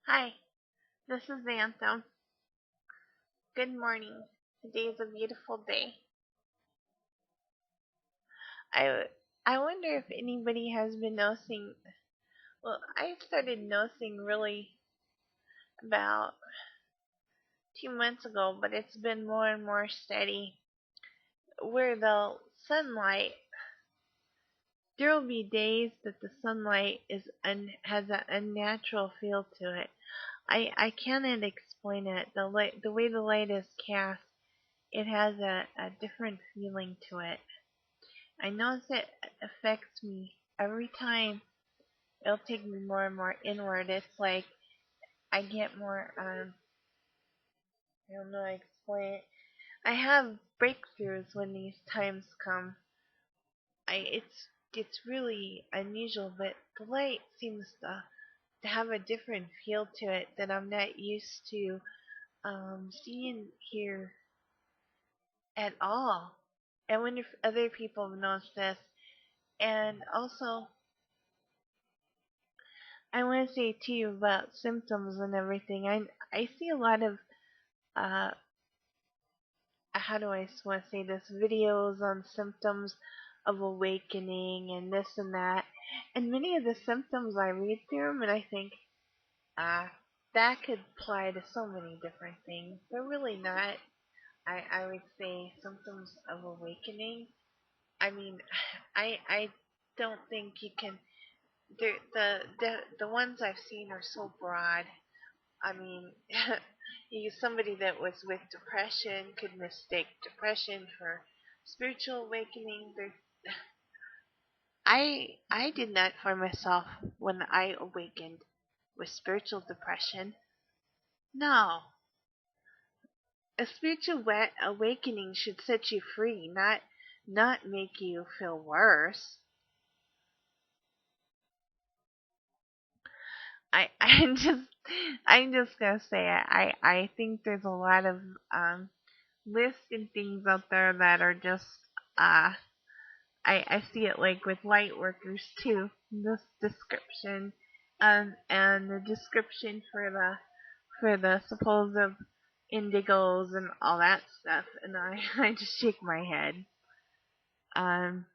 Hi, this is Anthem. Good morning. Today is a beautiful day. I I wonder if anybody has been noticing. Well, I started noticing really about 2 months ago, but it's been more and more steady. Where the sunlight, there will be days that the sunlight has an unnatural feel to it. I cannot explain it. The way the light is cast, it has a different feeling to it. I notice it affects me every time. It'll take me more and more inward. It's like I get more, I don't know how to explain it. I have breakthroughs when these times come. It's really unusual, but the light seems to have a different feel to it that I'm not used to seeing here at all. I wonder if other people have noticed this. And also, I want to say too about symptoms and everything. I see a lot of uh how do I want to say this, videos on symptoms of awakening and this and that, and many of the symptoms I read through them and I think ah that could apply to so many different things. They're really not. I would say symptoms of awakening. I mean, I don't think you can. The ones I've seen are so broad. I mean, somebody that was with depression could mistake depression for spiritual awakening. I did not find myself when I awakened with spiritual depression. No, a spiritual awakening should set you free, not make you feel worse. I I'm just gonna say I think there's a lot of lists and things out there that are just uh I see it like with light workers too. This description and the description for the supposed indigos and all that stuff, and I just shake my head. Um,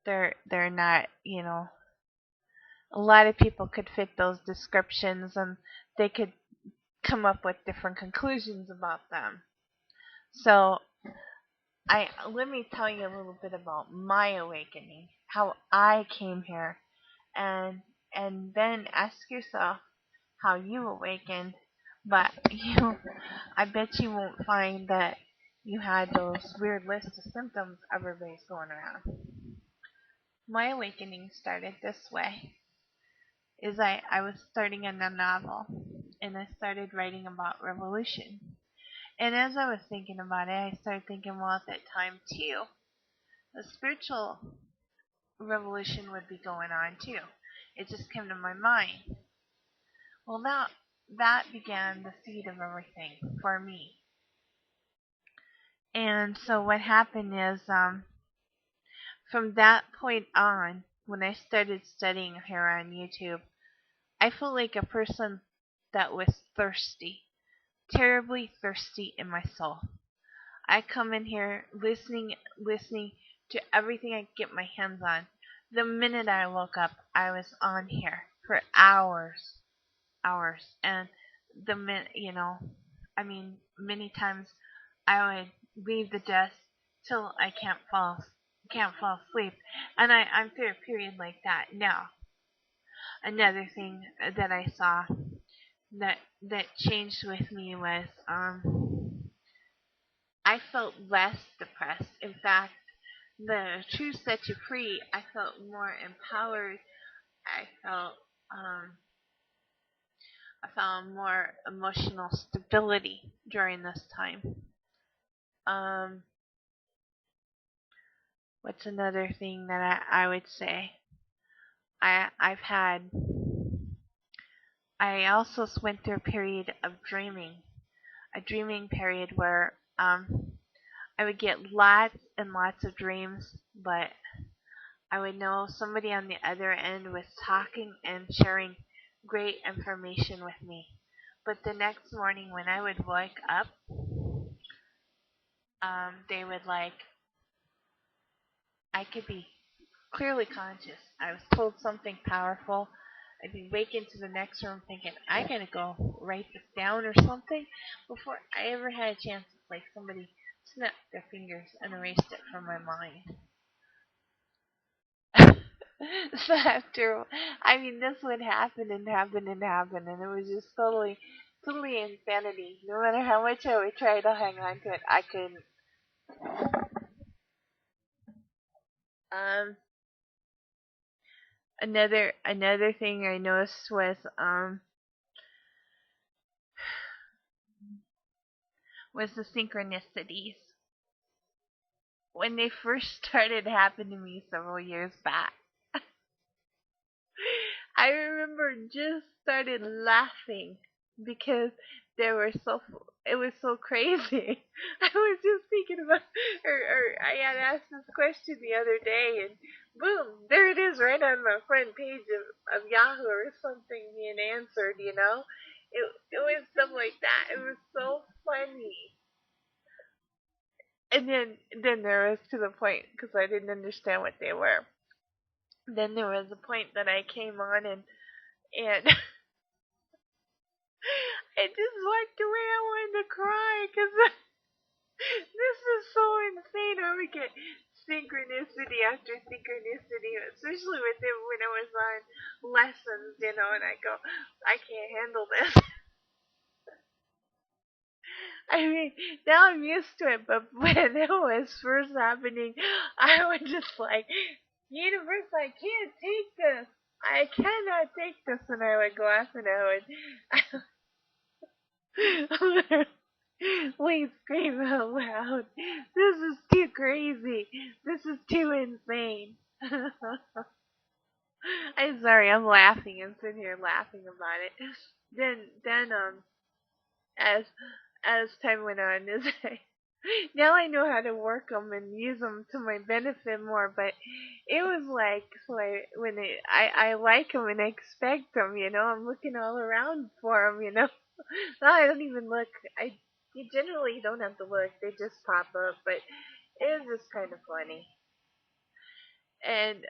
they're not, a lot of people could fit those descriptions and they could come up with different conclusions about them. So I let me tell you a little bit about my awakening, how I came here, and then ask yourself how you awakened. But I bet you won't find that you had those weird lists of symptoms everybody's going around. My awakening started this way. Is I was starting a novel, and I started writing about revolution. And as I was thinking about it, I started thinking, well, at that time too, a spiritual revolution would be going on too. It just came to my mind. Well, that began the seed of everything for me. And so what happened is, from that point on, when I started studying here on YouTube, I felt like a person that was thirsty, terribly thirsty in my soul. I come in here listening to everything I could get my hands on. The minute I woke up, I was on here for hours, and I mean, many times I would leave the desk till I can't fall asleep, and I'm through a period like that now. Another thing that I saw that changed with me was I felt less depressed. In fact, the truth set you free. I felt more empowered. I felt um, I found more emotional stability during this time. Um, what's another thing that I would say? I've had. I also went through a period of dreaming, a dreaming period where I would get lots and lots of dreams, but I would know somebody on the other end was talking and sharing great information with me. But the next morning when I would wake up, they would like, I could be clearly conscious. I was told something powerful. I'd be waking to the next room thinking, I gotta go write this down or something before I ever had a chance. It's like somebody snapped their fingers and erased it from my mind. So after, I mean, this would happen and happen and happen, and it was just totally insanity. No matter how much I would try to hang on to it, I couldn't. Um, another thing I noticed was the synchronicities when they first started happening to me several years back. I remember just started laughing because they were so it was so crazy. I was just thinking about or I had asked this question the other day and boom, there it is right on the front page of Yahoo or something being answered, you know? It was stuff like that. It was so funny. And then there was to the point because I didn't understand what they were. Then there was a point that I came on and I just walked away. I wanted to cry because this is so insane. I would get synchronicity after synchronicity, especially with it when I was on lessons, you know, and I go, I can't handle this. I mean, now I'm used to it, but when it was first happening, I was just like, universe, I can't take this. I cannot take this, and I would laugh and I would please scream out loud. This is too crazy. This is too insane. I'm sorry, I'm laughing. I'm sitting here laughing about it. Then as time went on, now I know how to work them and use them to my benefit more. But it was like when I like them and I expect them. You know, I'm looking all around for them. You know, no, I don't even look. You generally don't have to look; they just pop up. But it was just kind of funny. And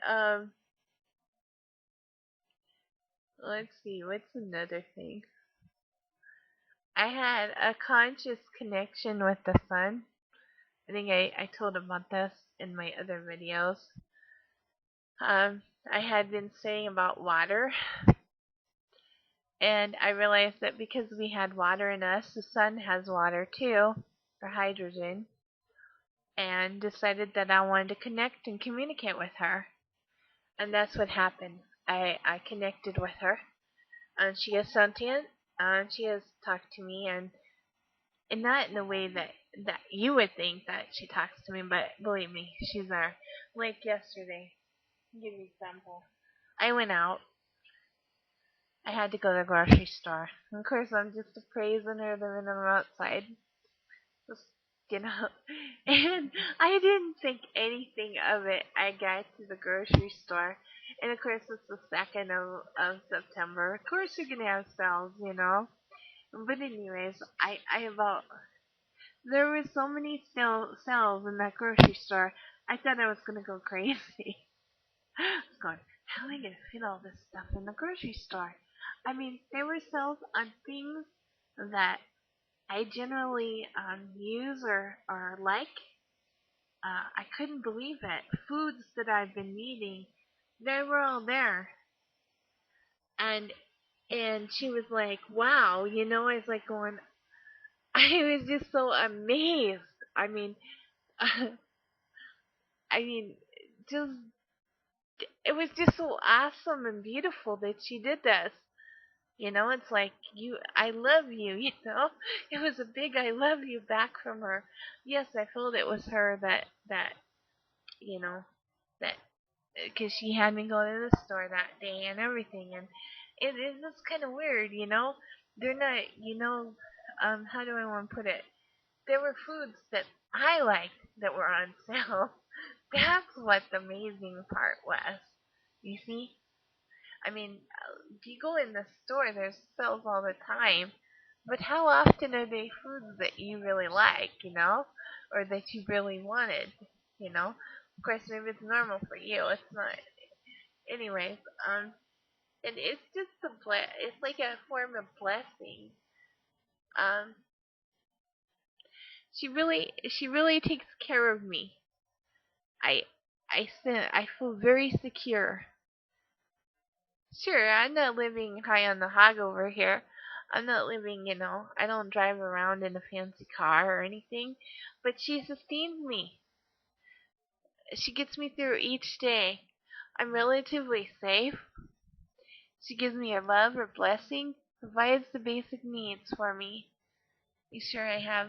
let's see, what's another thing? I had a conscious connection with the sun. I think I told about this in my other videos. I had been saying about water, and I realized that because we had water in us, the sun has water too, or hydrogen, and decided that I wanted to connect and communicate with her. And that's what happened. I connected with her, and she is sentient, and she has talked to me, and not in the way that you would think that she talks to me, but believe me, she's there. Like yesterday, I'll give you an example. I went out. I had to go to the grocery store. And of course, I'm just praising her the minute I'm outside. Just, you know. And I didn't think anything of it. I got to the grocery store. And of course, it's the 2nd of September. Of course, you're going to have sales, you know. But anyways, I about there were so many sales in that grocery store. I thought I was gonna go crazy. I was going, how am I gonna fit all this stuff in the grocery store? I mean, there were sales on things that I generally use or like. I couldn't believe it. Foods that I've been eating, they were all there. And she was like, wow, you know, I was like going, I was just so amazed. I mean, I mean, just it was just so awesome and beautiful that she did this. You know, it's like I love you. You know, it was a big I love you back from her. Yes, I felt it was her that you know that because she had me go to the store that day and everything, and it's kind of weird. You know, they're not. You know, how do I want to put it? There were foods that I liked that were on sale. That's what the amazing part was. You see? I mean, you go in the store, there's sales all the time, but how often are they foods that you really like, or that you really wanted, you know? Of course, maybe it's normal for you. It's not. Anyways, and it's just it's like a form of blessing. Um, she really takes care of me. I, I feel very secure. Sure, I'm not living high on the hog over here. I'm not living, I don't drive around in a fancy car or anything, but she sustains me. She gets me through each day. I'm relatively safe. She gives me her love, her blessing, provides the basic needs for me. You sure I have.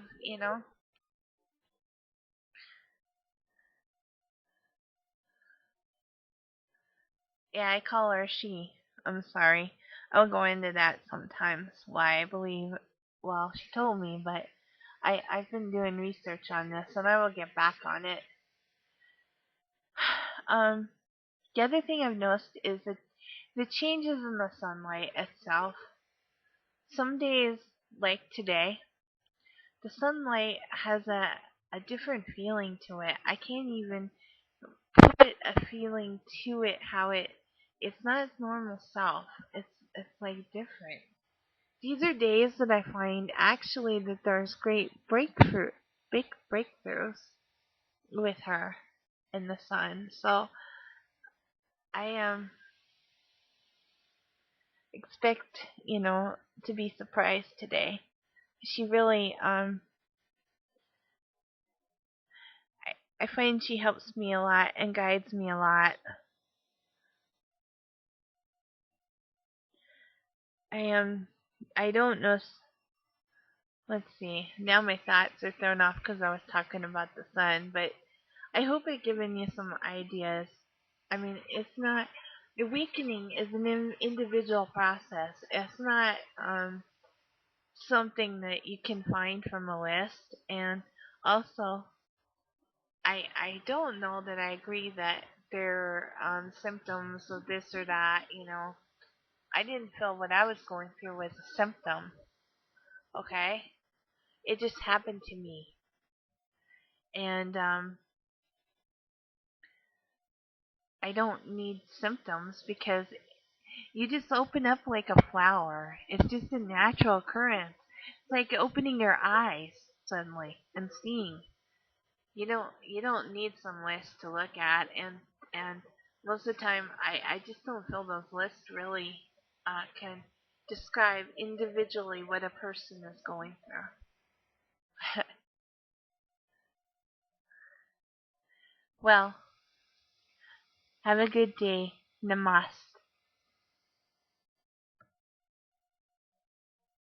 Yeah, I call her she. I'm sorry. I'll go into that sometimes. Why I believe, well, she told me, but I've been doing research on this, and I will get back on it. Um, the other thing I've noticed is that the changes in the sunlight itself. Some days, like today, the sunlight has a different feeling to it. I can't even put a feeling to it how it's not its normal self. It's like different. These are days that I find actually that there's great big breakthroughs with her in the sun. So I expect, to be surprised today. She really I find she helps me a lot and guides me a lot. I I don't know. Let's see. Now my thoughts are thrown off because I was talking about the sun, but I hope I've given you some ideas. I mean, it's not awakening is an individual process. It's not something that you can find from a list. And also, I don't know that I agree that there are symptoms of this or that. I didn't feel what I was going through was a symptom. Okay, it just happened to me, and I don't need symptoms because you just open up like a flower. It's just a natural occurrence. It's like opening your eyes suddenly and seeing. You don't need some list to look at, and most of the time I just don't feel those lists really can describe individually what a person is going through. Well, have a good day. Namaste.